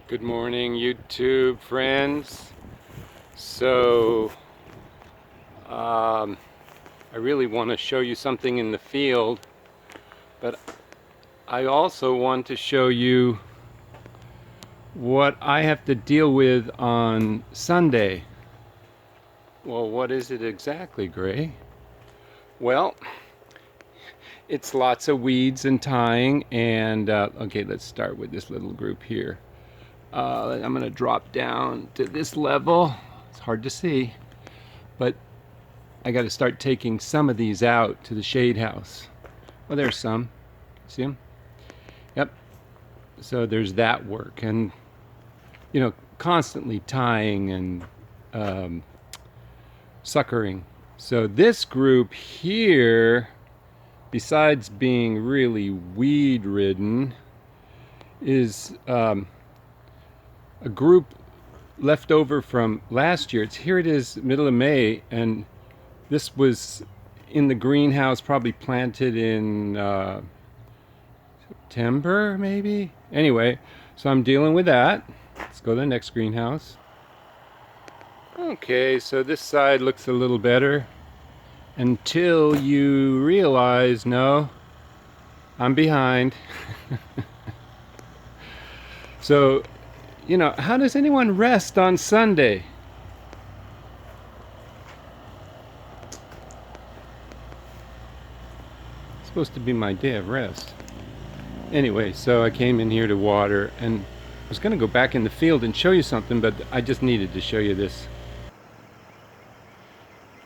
Good morning, YouTube friends. So, I really want to show you something in the field, but I also want to show you what I have to deal with on Sunday. Well, what is it exactly, Gray? Well, it's lots of weeds and tying, and okay, let's start with this little group here. I'm going to drop down to this level. It's hard to see, but I got to start taking some of these out to the shade house. Well, there's some. See them? Yep. So there's that work, and constantly tying and suckering. So this group here, besides being really weed ridden, is a group left over from last year. Here it is, middle of May, and this was in the greenhouse, probably planted in September, maybe? Anyway, so I'm dealing with that. Let's go to the next greenhouse. Okay, so this side looks a little better until you realize, no, I'm behind. So, how does anyone rest on Sunday? It's supposed to be my day of rest. Anyway, so I came in here to water, and I was going to go back in the field and show you something, but I just needed to show you this.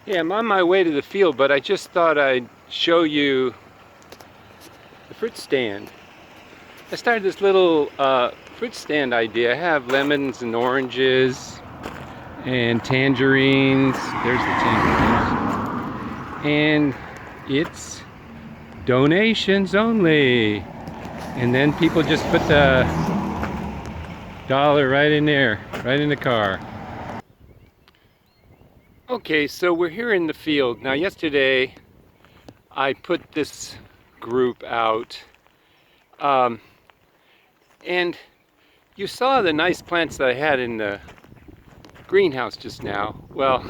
Yeah, I'm on my way to the field, but I just thought I'd show you the fruit stand. I started this little fruit stand idea. I have lemons and oranges and tangerines. There's the tangerines. And it's donations only. And then people just put the dollar right in there, right in the car. Okay, so we're here in the field. Now yesterday I put this group out, and you saw the nice plants that I had in the greenhouse just now. Well,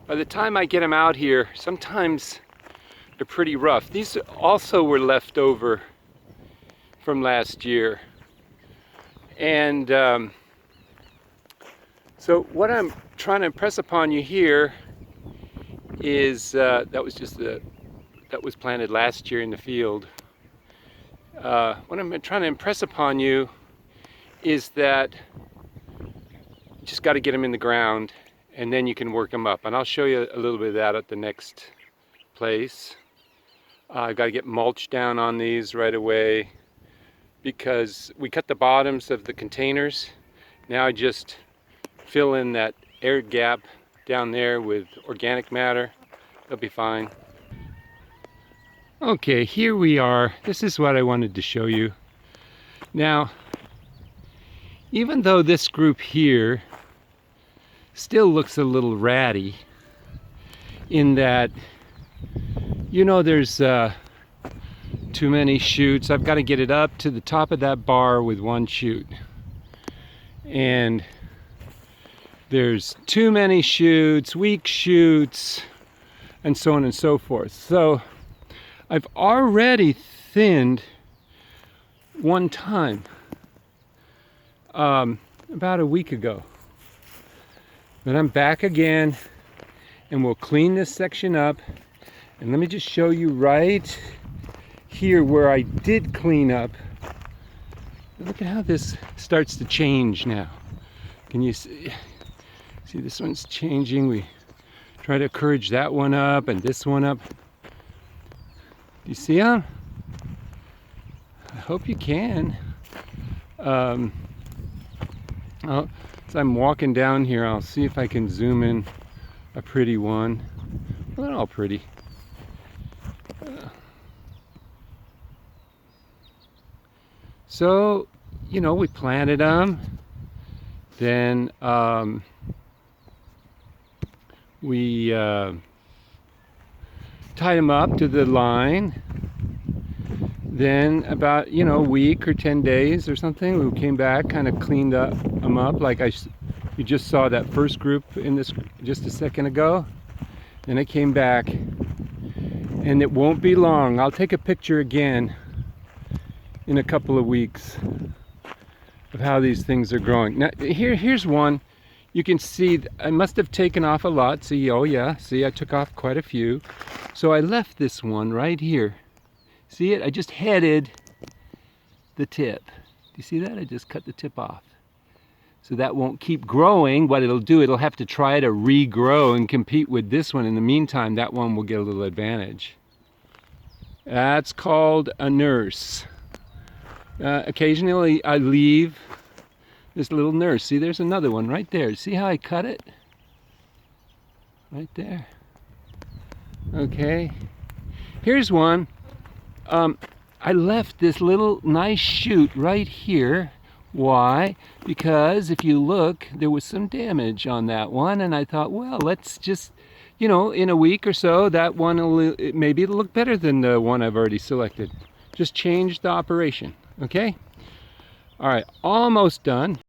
by the time I get them out here, sometimes they're pretty rough. These also were left over from last year. And so what I'm trying to impress upon you here is that was planted last year in the field. What I'm trying to impress upon you is that you just got to get them in the ground, and then you can work them up. And I'll show you a little bit of that at the next place. I've got to get mulch down on these right away, because we cut the bottoms of the containers. Now I just fill in that air gap down there with organic matter. They'll be fine. Okay, here we are. This is what I wanted to show you. Now, even though this group here still looks a little ratty, in that, there's too many shoots. I've got to get it up to the top of that bar with one shoot. And there's too many shoots, weak shoots, and so on and so forth. So I've already thinned one time, about a week ago. But I'm back again, and we'll clean this section up. And let me just show you right here where I did clean up. Look at how this starts to change now. Can you see this one's changing? We try to encourage that one up and this one up. Do you see them? I hope you can. As I'm walking down here, I'll see if I can zoom in a pretty one. Well, they're all pretty. So, we planted them. Then we tied them up to the line. Then about, a week or 10 days or something, we came back, kind of cleaned them up like you just saw that first group in this just a second ago. Then I came back, and it won't be long. I'll take a picture again in a couple of weeks of how these things are growing. Now here's one. You can see I must have taken off a lot. See, oh yeah, see, I took off quite a few. So I left this one right here. See it? I just headed the tip. Do you see that? I just cut the tip off. So that won't keep growing. What it'll do, it'll have to try to regrow and compete with this one. In the meantime, that one will get a little advantage. That's called a nurse. Occasionally I leave this little nurse. See, there's another one right there. See how I cut it? Right there. Okay. Here's one. I left this little nice shoot right here. Why? Because if you look, there was some damage on that one, and I thought, well, let's just, in a week or so, that one maybe it'll look better than the one I've already selected. Just change the operation. Okay? All right, almost done.